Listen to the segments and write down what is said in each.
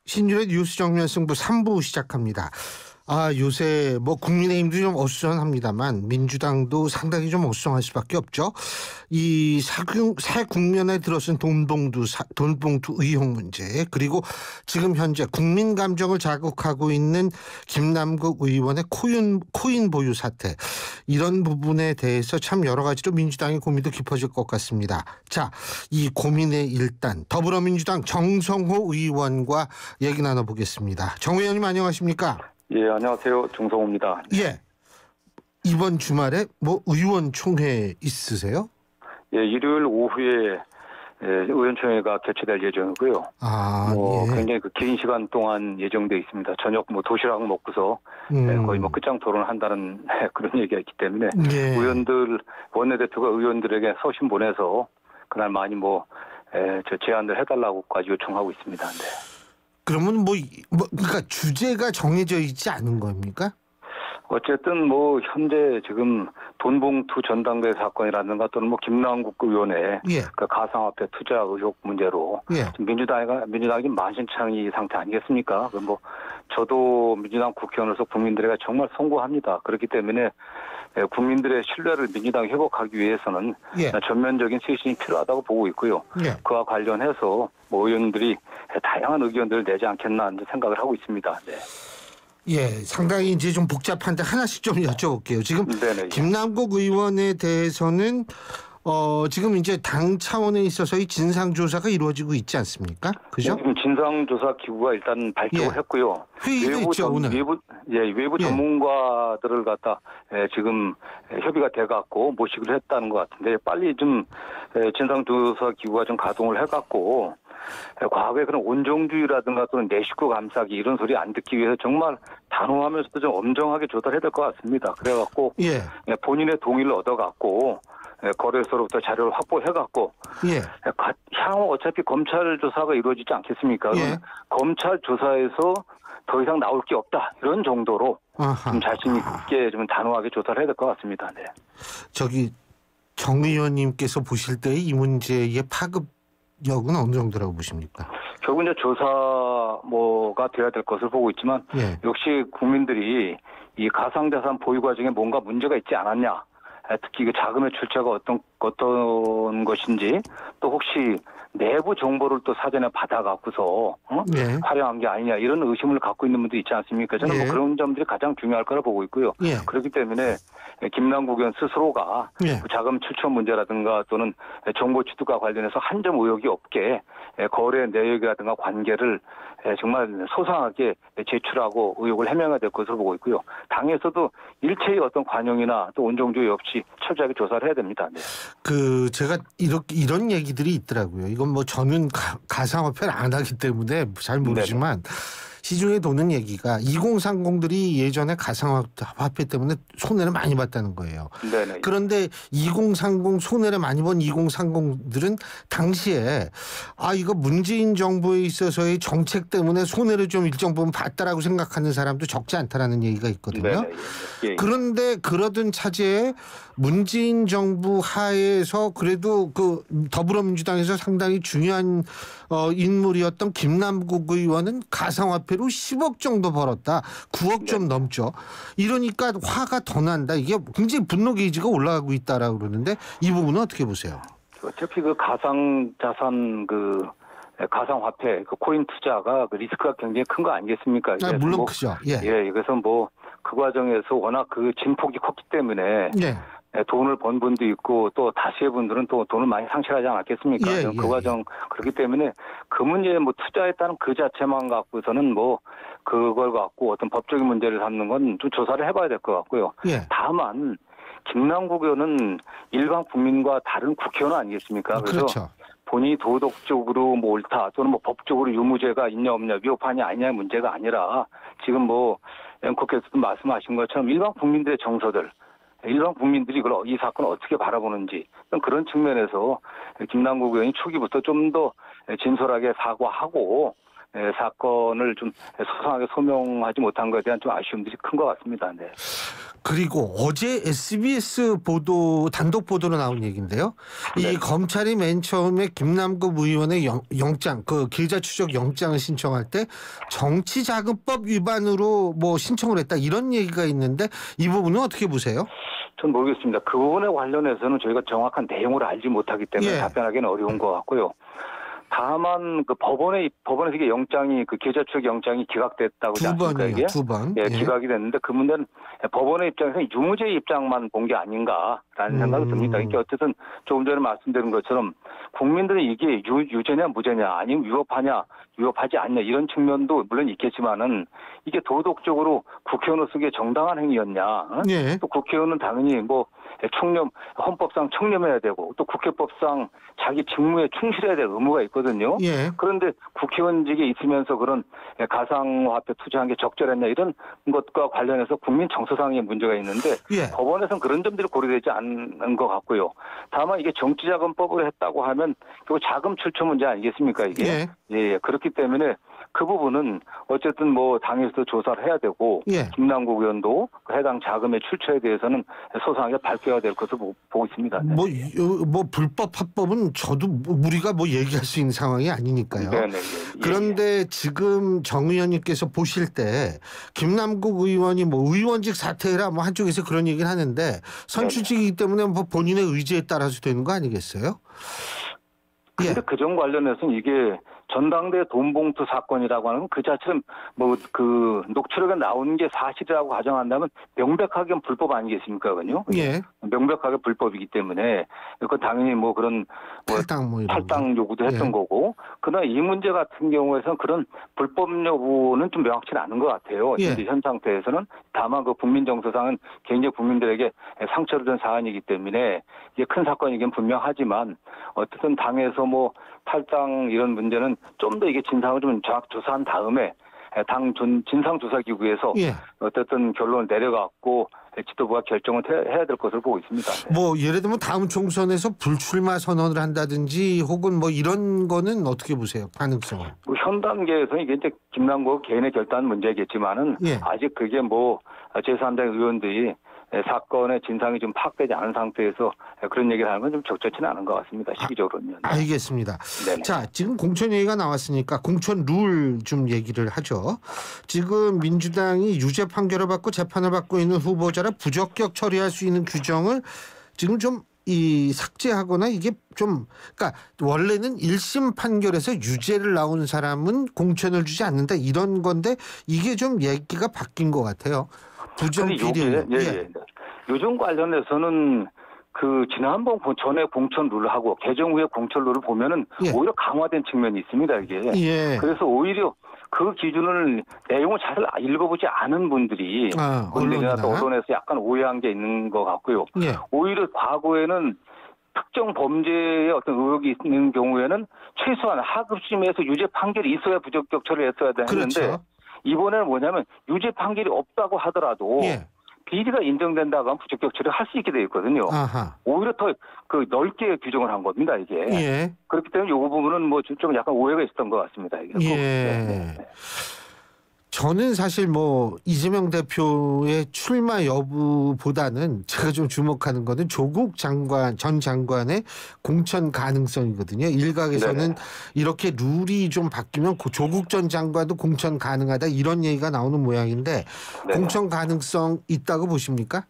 신율의 뉴스 정면 승부 3부 시작합니다. 요새 국민의힘도 좀 어수선합니다만 민주당도 상당히 좀 어수선할 수밖에 없죠. 이 새 국면에 들어선 돈봉투 의혹 문제, 그리고 지금 현재 국민 감정을 자극하고 있는 김남국 의원의 코인 보유 사태, 이런 부분에 대해서 참 여러 가지로 민주당의 고민도 깊어질 것 같습니다. 자, 이 고민의 일단 더불어민주당 정성호 의원과 얘기 나눠보겠습니다. 정 의원님 안녕하십니까? 예, 안녕하세요. 정성호입니다. 예. 이번 주말에 의원총회 있으세요? 예, 일요일 오후에 의원총회가 개최될 예정이고요. 예. 굉장히 긴 시간 동안 예정돼 있습니다. 저녁 도시락 먹고서 거의 끝장 토론을 한다는 그런 얘기가 있기 때문에 예. 원내대표가 의원들에게 서신 보내서 그날 많이 저 제안을 해달라고까지 요청하고 있습니다. 네. 그러면 그러니까 주제가 정해져 있지 않은 겁니까? 어쨌든 현재 지금 돈봉투 전당대회 사건이라든가 또는 김남국 의원의 가상화폐 투자 의혹 문제로 민주당이 만신창이 상태 아니겠습니까? 저도 민주당 국회의원으로서 국민들에게 정말 송구합니다. 그렇기 때문에 국민들의 신뢰를 민주당이 회복하기 위해서는 전면적인 쇄신이 필요하다고 보고 있고요. 그와 관련해서 의원들이 다양한 의견들을 내지 않겠나 생각을 하고 있습니다. 네. 예, 상당히 이제 좀 복잡한데 하나씩 좀 여쭤볼게요. 지금 네네. 김남국 의원에 대해서는 지금 이제 당 차원에 있어서의 진상조사가 이루어지고 있지 않습니까? 그죠? 지금 진상조사 기구가 일단 발표를 했고요. 회의도 있죠, 오늘. 외부 전문가들을 지금 협의가 돼갖고 모시기로 했다는 것 같은데 빨리 좀 진상조사 기구가 좀 가동을 해갖고 과거에 그런 온정주의라든가 또는 내 식구 감싸기 이런 소리 안 듣기 위해서 정말 단호하면서도 좀 엄정하게 조사를 해야 될 것 같습니다. 그래갖고 본인의 동의를 얻어갖고 거래소로부터 자료를 확보해갖고 향후 어차피 검찰 조사가 이루어지지 않겠습니까? 검찰 조사에서 더 이상 나올 게 없다 이런 정도로 좀 자신 있게 좀 단호하게 조사를 해야 될 것 같습니다. 네. 정 의원님께서 보실 때 이 문제의 파급력은 어느 정도라고 보십니까? 결국 이제 조사가 돼야 될 것을 보고 있지만 역시 국민들이 이 가상자산 보유 과정에 뭔가 문제가 있지 않았냐. 특히 자금의 출처가 어떤 것인지 또 혹시 내부 정보를 또 사전에 받아갖고서 활용한 게 아니냐 이런 의심을 갖고 있는 분도 있지 않습니까? 저는 그런 점들이 가장 중요할 거라 보고 있고요. 그렇기 때문에 김남국 의원 스스로가 자금 출처 문제라든가 또는 정보 취득과 관련해서 한 점 의혹이 없게 거래 내역이라든가 관계를 정말 소상하게 제출하고 의혹을 해명해야 될 것으로 보고 있고요. 당에서도 일체의 어떤 관용이나 또 온정주의 없이 철저하게 조사를 해야 됩니다. 네. 제가 이런 얘기들이 있더라고요. 이건 저는 가상화폐를 안 하기 때문에 잘 모르지만 시중에 도는 얘기가 2030들이 예전에 가상화폐 때문에 손해를 많이 봤다는 거예요. 네네. 그런데 2030 손해를 많이 본 2030들은 당시에 이거 문재인 정부에 있어서의 정책 때문에 손해를 좀 일정 부분 봤다라고 생각하는 사람도 적지 않다라는 얘기가 있거든요. 그런데 그러던 차제에 문재인 정부 하에서 그래도 더불어민주당에서 상당히 중요한 인물이었던 김남국 의원은 가상화폐로 10억 정도 벌었다. 9억 좀 넘죠. 이러니까 화가 더 난다. 이게 굉장히 분노 게이지가 올라가고 있다라고 그러는데 이 부분은 어떻게 보세요? 어차피 가상자산 가상화폐 코인 투자가 리스크가 굉장히 큰 거 아니겠습니까? 물론 크죠. 그래서 그 과정에서 워낙 진폭이 컸기 때문에 돈을 번 분도 있고 또 다수의 분들은 또 돈을 많이 상실하지 않았겠습니까? 그 과정 그렇기 때문에 그 문제에 투자했다는 그 자체만 갖고서는 그걸 갖고 어떤 법적인 문제를 삼는 건 좀 조사를 해봐야 될 것 같고요. 다만 김남국 의원은 일반 국민과 다른 국회의원 아니겠습니까? 그래서 본인이 도덕적으로 옳다 또는 법적으로 유무죄가 있냐 없냐 위법하냐 아니냐의 문제가 아니라 지금 앵커께서도 말씀하신 것처럼 일반 국민들의 정서들 일반 국민들이 이 사건을 어떻게 바라보는지 그런 측면에서 김남국 의원이 초기부터 좀 더 진솔하게 사과하고 사건을 좀 소상하게 소명하지 못한 것에 대한 좀 아쉬움들이 큰 것 같습니다. 네. 그리고 어제 SBS 보도 단독 보도로 나온 얘기인데요. 이 검찰이 맨 처음에 김남국 의원의 영장, 그 계좌 추적 영장을 신청할 때 정치자금법 위반으로 뭐 신청을 했다 이런 얘기가 있는데 이 부분은 어떻게 보세요? 전 모르겠습니다. 그 부분에 관련해서는 저희가 정확한 내용을 알지 못하기 때문에 답변하기는 어려운 것 같고요. 다만 그 법원에서 이게 영장이 그 계좌 추적 영장이 기각됐다고 하지 않습니까? 이게? 두 번. 예, 기각이 됐는데 그 문제는 법원의 입장에서 유무죄 입장만 본 게 아닌가라는 생각이 듭니다. 이게 어쨌든 조금 전에 말씀드린 것처럼 국민들은 이게 유죄냐 무죄냐 아니면 위법하지 않냐 이런 측면도 물론 있겠지만은 이게 도덕적으로 국회의원으로서의 정당한 행위였냐? 또 국회의원은 당연히 뭐 헌법상 청렴해야 되고 또 국회법상 자기 직무에 충실해야 될 의무가 있거든요. 그런데 국회의원직에 있으면서 그런 가상화폐 투자한 게 적절했냐 이런 것과 관련해서 국민 정서상의 문제가 있는데 법원에서는 그런 점들이 고려되지 않은 것 같고요. 다만 이게 정치자금법으로 했다고 하면 그 자금 출처 문제 아니겠습니까 이게? 그렇기 때문에 그 부분은 어쨌든 뭐 당에서도 조사를 해야 되고 김남국 의원도 해당 자금의 출처에 대해서는 소상하게 밝혀야 될 것으로 보고 있습니다. 뭐 불법 합법은 저도 우리가 뭐 얘기할 수 있는 상황이 아니니까요. 그런데 지금 정 의원님께서 보실 때 김남국 의원이 뭐 의원직 사퇴라 뭐 한쪽에서 그런 얘기를 하는데 선출직이기 때문에 뭐 본인의 의지에 따라서 되는 거 아니겠어요? 그런데 그 점 관련해서는 이게 전당대 돈봉투 사건이라고 하는 그 자체는 뭐 그 녹취록에 나오는 게 사실이라고 가정한다면 명백하게 불법 아니겠습니까, 그건요? 명백하게 불법이기 때문에 그 당연히 뭐 그런 탈당 요구도 했던 거고. 그러나 이 문제 같은 경우에서는 그런 불법 여부는 좀 명확치 않은 것 같아요. 현 상태에서는 다만 그 국민 정서상은 굉장히 국민들에게 상처를 준 사안이기 때문에 이게 큰 사건이긴 분명하지만 어쨌든 당에서 뭐 탈당 이런 문제는 좀 더 이게 진상을 좀 정확 조사한 다음에 당 진상조사기구에서 어쨌든 결론을 내려갖고 지도부가 결정을 해야 될 것으로 보고 있습니다. 뭐 예를 들면 다음 총선에서 불출마 선언을 한다든지 혹은 뭐 이런 거는 어떻게 보세요? 가능성을? 뭐 현 단계에서는 이게 이제 김남국 개인의 결단 문제겠지만은 아직 그게 뭐 제3당 의원들이 사건의 진상이 좀 파악되지 않은 상태에서 그런 얘기를 하는 건 좀 적절치는 않은 것 같습니다. 시기적으로는. 알겠습니다. 자, 지금 공천 얘기가 나왔으니까 공천 룰 좀 얘기를 하죠. 지금 민주당이 유죄 판결을 받고 재판을 받고 있는 후보자를 부적격 처리할 수 있는 규정을 지금 좀 삭제하거나 이게 좀 그러니까 원래는 1심 판결에서 유죄를 나온 사람은 공천을 주지 않는다 이런 건데 이게 좀 얘기가 바뀐 것 같아요. 부정비례. 요즘 관련해서는 그 지난번 전에 공천 룰하고 개정 후에 공천 룰을 보면은 오히려 강화된 측면이 있습니다 이게. 그래서 오히려 그 기준을 내용을 잘 읽어보지 않은 분들이 언론이나 또 언론에서 약간 오해한 게 있는 것 같고요. 오히려 과거에는 특정 범죄에 어떤 의혹이 있는 경우에는 최소한 하급심에서 유죄 판결이 있어야 부적격 처리를 했어야 되는데 이번에는 뭐냐면 유죄 판결이 없다고 하더라도 비리가 인정된다고 하면 부적격 처리를 할 수 있게 되어 있거든요. 오히려 더 그 넓게 규정을 한 겁니다 이게. 그렇기 때문에 이 부분은 뭐 좀 약간 오해가 있었던 것 같습니다. 이게. 저는 사실 뭐 이재명 대표의 출마 여부보다는 제가 좀 주목하는 거는 조국 전 장관의 공천 가능성이거든요. 일각에서는 이렇게 룰이 좀 바뀌면 조국 전 장관도 공천 가능하다 이런 얘기가 나오는 모양인데 공천 가능성 있다고 보십니까?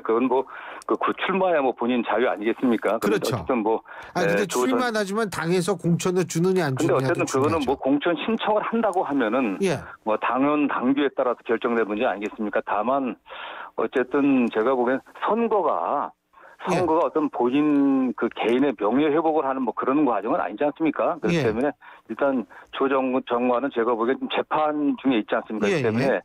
그건 뭐 그 출마야 뭐 본인 자유 아니겠습니까? 그렇죠. 어쨌든 뭐 근데 출마는 하지만 당에서 공천을 주느냐 안 주느냐. 근데 어쨌든 그거는 뭐 공천 신청을 한다고 하면은 뭐 당원 당규에 따라서 결정될 문제 아니겠습니까? 다만 어쨌든 제가 보기엔 선거가 어떤 본인 그 개인의 명예 회복을 하는 뭐 그런 과정은 아니지 않습니까? 그렇기 때문에 일단 조 장관은 제가 보기엔 좀 재판 중에 있지 않습니까? 그렇기 때문에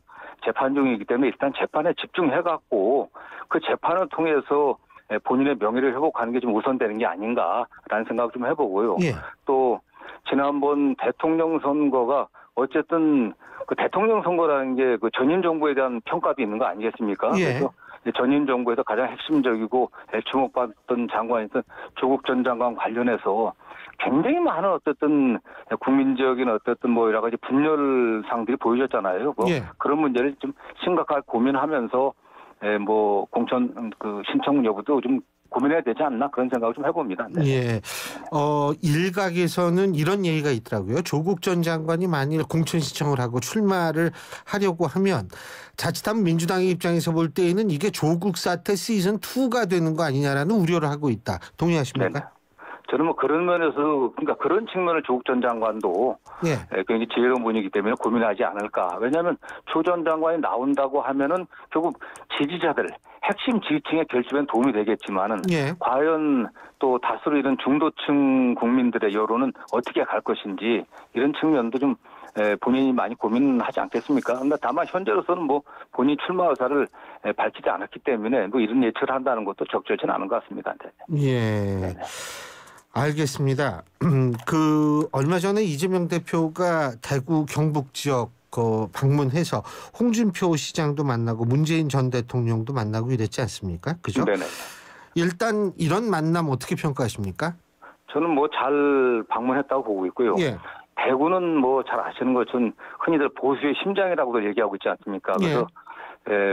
재판 중이기 때문에 일단 재판에 집중해갖고 그 재판을 통해서 본인의 명예를 회복하는 게 좀 우선되는 게 아닌가라는 생각을 좀 해보고요. 또 지난번 대통령 선거가 어쨌든 그 대통령 선거라는 게 그 전임 정부에 대한 평가도 있는 거 아니겠습니까? 그래서 전임 정부에서 가장 핵심적이고 주목받던 장관이었던 조국 전 장관 관련해서 굉장히 많은 어쨌든 국민적인 어쨌든 뭐 여러 가지 분열상들이 보여졌잖아요. 그런 문제를 좀 심각하게 고민하면서 뭐 공천 그 신청 여부도 좀 고민해야 되지 않나 그런 생각을 좀 해봅니다. 네. 예. 일각에서는 이런 얘기가 있더라고요. 조국 전 장관이 만일 공천 신청을 하고 출마를 하려고 하면 자칫하면 민주당의 입장에서 볼 때에는 이게 조국 사태 시즌 2가 되는 거 아니냐라는 우려를 하고 있다. 동의하십니까? 네. 저는 뭐 그런 면에서 그러니까 그런 측면을 조국 전 장관도 굉장히 지혜로운 분이기 때문에 고민하지 않을까. 왜냐하면 조 전 장관이 나온다고 하면은 결국 지지자들 핵심 지지층의 결집엔 도움이 되겠지만은 과연 또 다수로 이런 중도층 국민들의 여론은 어떻게 갈 것인지 이런 측면도 좀 본인이 많이 고민하지 않겠습니까? 그런데 다만 현재로서는 뭐 본인 출마 의사를 밝히지 않았기 때문에 뭐 이런 예측을 한다는 것도 적절치는 않은 것 같습니다. 네. 예. 네네. 알겠습니다. 얼마 전에 이재명 대표가 대구 경북 지역 방문해서 홍준표 시장도 만나고 문재인 전 대통령도 만나고 이랬지 않습니까? 그죠? 네네. 일단 이런 만남 어떻게 평가하십니까? 저는 뭐 잘 방문했다고 보고 있고요. 대구는 뭐 잘 아시는 것처럼 흔히들 보수의 심장이라고도 얘기하고 있지 않습니까? 그래서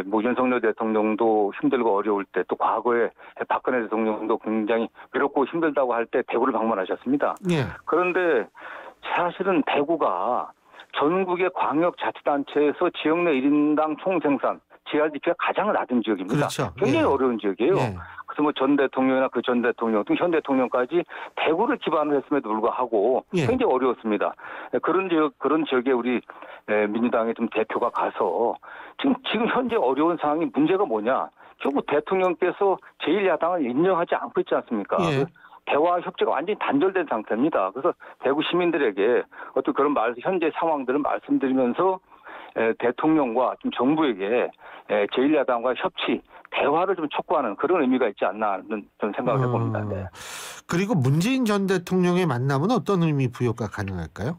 뭐 윤석열 대통령도 힘들고 어려울 때 또 과거에 박근혜 대통령도 굉장히 외롭고 힘들다고 할 때 대구를 방문하셨습니다. 그런데 사실은 대구가 전국의 광역자치단체에서 지역 내 1인당 총생산 GRDP가 가장 낮은 지역입니다. 그렇죠. 굉장히 어려운 지역이에요. 그래서 뭐 전 대통령이나 그 전 대통령 또 현 대통령까지 대구를 기반으로 했음에도 불구하고 굉장히 어려웠습니다. 그런 지역에 우리 민주당의 좀 대표가 가서 지금 현재 어려운 상황이 문제가 뭐냐? 결국 대통령께서 제1야당을 인정하지 않고 있지 않습니까? 대화 협조가 완전히 단절된 상태입니다. 그래서 대구 시민들에게 어떤 그런 현재 상황들을 말씀드리면서 대통령과 좀 정부에게 제1야당과 협치, 대화를 좀 촉구하는 그런 의미가 있지 않나 하는 좀 생각을 해봅니다. 네. 그리고 문재인 전 대통령의 만남은 어떤 의미 부여가 가능할까요?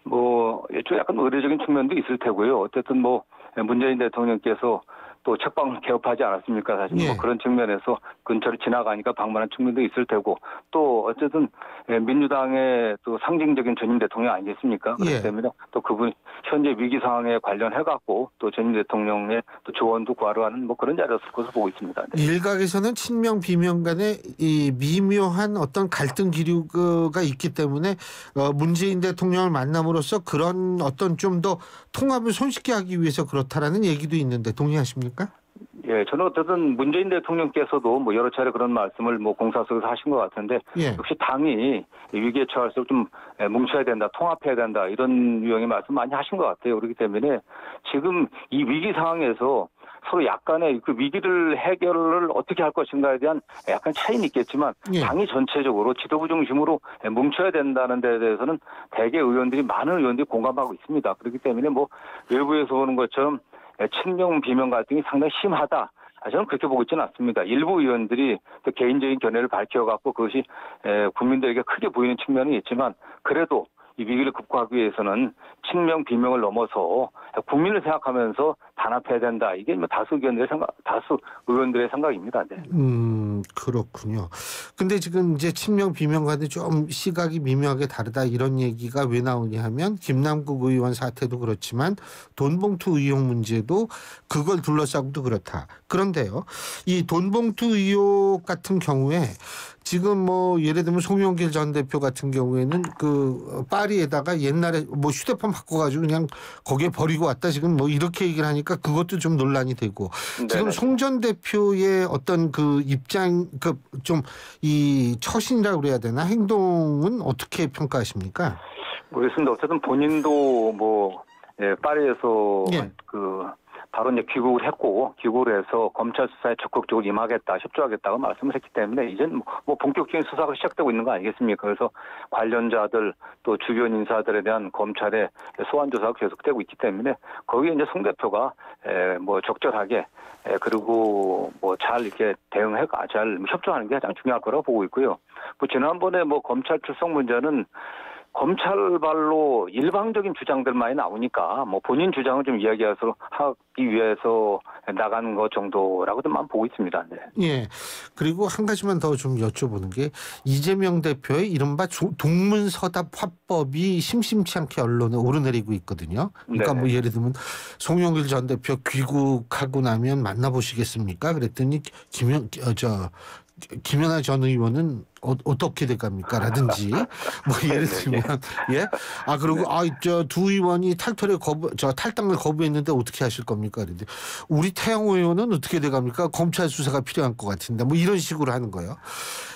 뭐 약간 의례적인 측면도 있을 테고요. 어쨌든 뭐 문재인 대통령께서 또 책방을 개업하지 않았습니까? 사실 뭐 그런 측면에서 근처를 지나가니까 방문한 측면도 있을 테고 또 어쨌든 민주당의 또 상징적인 전임 대통령 아니겠습니까? 그렇기 때문에 또 그분 현재 위기 상황에 관련해 갖고 또 전임 대통령의 또 조언도 구하러 하는 뭐 그런 자리였을 것으로 보고 있습니다. 네. 일각에서는 친명 비명 간의 이 미묘한 어떤 갈등 기류가 있기 때문에 문재인 대통령을 만남으로써 그런 어떤 좀 더 통합을 손쉽게 하기 위해서 그렇다라는 얘기도 있는데 동의하십니까? 예, 저는 어쨌든 문재인 대통령께서도 뭐 여러 차례 그런 말씀을 뭐 공사석에서 하신 것 같은데 역시 당이 위기에 처할수록 좀 뭉쳐야 된다, 통합해야 된다 이런 유형의 말씀 많이 하신 것 같아요. 그렇기 때문에 지금 이 위기 상황에서 서로 약간의 그 위기를 해결을 어떻게 할 것인가에 대한 약간 차이는 있겠지만 당이 전체적으로 지도부 중심으로 뭉쳐야 된다는 데 대해서는 대개 많은 의원들이 공감하고 있습니다. 그렇기 때문에 뭐 외부에서 보는 것처럼 친명 비명 갈등이 상당히 심하다. 저는 그렇게 보고 있지는 않습니다. 일부 의원들이 또 개인적인 견해를 밝혀갖고 그것이 국민들에게 크게 보이는 측면이 있지만 그래도 이 위기를 극복하기 위해서는 친명 비명을 넘어서 국민을 생각하면서 단합해야 된다. 이게 뭐 다수 의원들의 생각입니다. 네. 그렇군요. 근데 지금 이제 친명 비명과는 좀 시각이 미묘하게 다르다 이런 얘기가 왜 나오냐 하면 김남국 의원 사태도 그렇지만 돈봉투 의혹 문제도 그걸 둘러싸고도 그렇다. 그런데요, 이 돈봉투 의혹 같은 경우에 지금 뭐 예를 들면 송영길 전 대표 같은 경우에는 그 파리에다가 옛날에 뭐 휴대폰 바꿔가지고 그냥 거기에 버리고 왔다 지금 뭐 이렇게 얘기를 하니까 그것도 좀 논란이 되고 지금 송 전 대표의 어떤 그 입장 그 좀 이 처신이라고 그래야 되나 행동은 어떻게 평가하십니까? 모르겠습니다. 어쨌든 본인도 뭐 파리에서 그 바로 이제 귀국을 했고 귀국을 해서 검찰 수사에 적극적으로 임하겠다, 협조하겠다고 말씀을 했기 때문에 이제는 뭐 본격적인 수사가 시작되고 있는 거 아니겠습니까? 그래서 관련자들 또 주변 인사들에 대한 검찰의 소환 조사가 계속되고 있기 때문에 거기에 이제 송 대표가 뭐 적절하게 그리고 뭐 잘 이렇게 대응해가 잘 협조하는 게 가장 중요할 거라고 보고 있고요. 뭐 지난번에 뭐 검찰 출석 문제는 검찰발로 일방적인 주장들만이 나오니까 뭐 본인 주장을 좀 이야기하기 위해서 나가는 것 정도라고만 보고 있습니다. 네. 예. 그리고 한 가지만 더 좀 여쭤보는 게 이재명 대표의 이른바 동문서답 화법이 심심치 않게 언론에 오르내리고 있거든요. 그러니까 뭐 예를 들면 송영길 전 대표 귀국하고 나면 만나보시겠습니까? 그랬더니 김연아 전 의원은 어떻게 될겁니까? 라든지 뭐 예를 들면 예. 그리고 두 의원이 탈당을 거부했는데 어떻게 하실 겁니까? 그런데 우리 태영호 의원은 어떻게 돼갑니까? 검찰 수사가 필요한 것 같은데 뭐 이런 식으로 하는 거예요.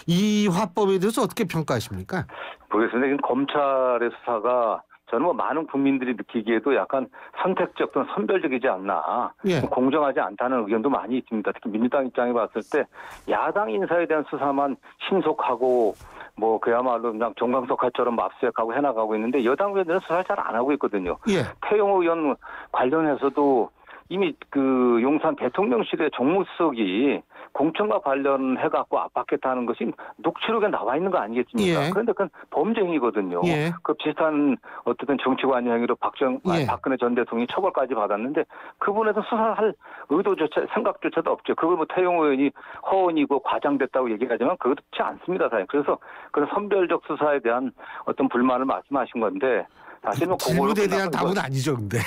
이 화법에 대해서 어떻게 평가하십니까? 모르겠습니다. 검찰의 수사가 저는 뭐 많은 국민들이 느끼기에도 약간 선택적 또는 선별적이지 않나. 예. 공정하지 않다는 의견도 많이 있습니다. 특히 민주당 입장에 봤을 때 야당 인사에 대한 수사만 신속하고 뭐 그야말로 그냥 정광석화처럼 압수수색하고 해나가고 있는데 여당 의원들은 수사를 잘 안 하고 있거든요. 예. 태영호 의원 관련해서도 이미 그 용산 대통령실의 정무수석이 공천과 관련해갖고 압박했다는 것이 녹취록에 나와 있는 거 아니겠습니까? 예. 그런데 그건 범죄 행위거든요. 예. 그 비슷한 어쨌든 정치관 행위로 박근혜 전 대통령이 처벌까지 받았는데 그분에서 수사할 의도조차 생각조차도 없죠. 그걸 뭐 태영호 의원이 허언이고 과장됐다고 얘기하지만 그렇지 않습니다. 사실. 그래서 그런 선별적 수사에 대한 어떤 불만을 말씀하신 건데 사실 뭐 질문에 대한 답은 아니죠, 근데.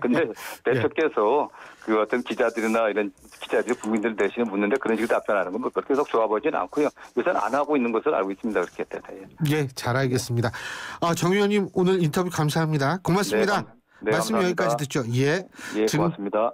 근데 대표께서 그 어떤 기자들이나 이런 기자들이 국민들 대신에 묻는데 그런 식으로 답변하는 건 뭐 그렇게 계속 좋아 보이진 않고요. 요새는 안 하고 있는 것을 알고 있습니다. 그렇게 때문에. 예, 잘 알겠습니다. 정 의원님 오늘 인터뷰 감사합니다. 고맙습니다. 네, 말씀 감사합니다. 여기까지 듣죠. 예. 예, 고맙습니다.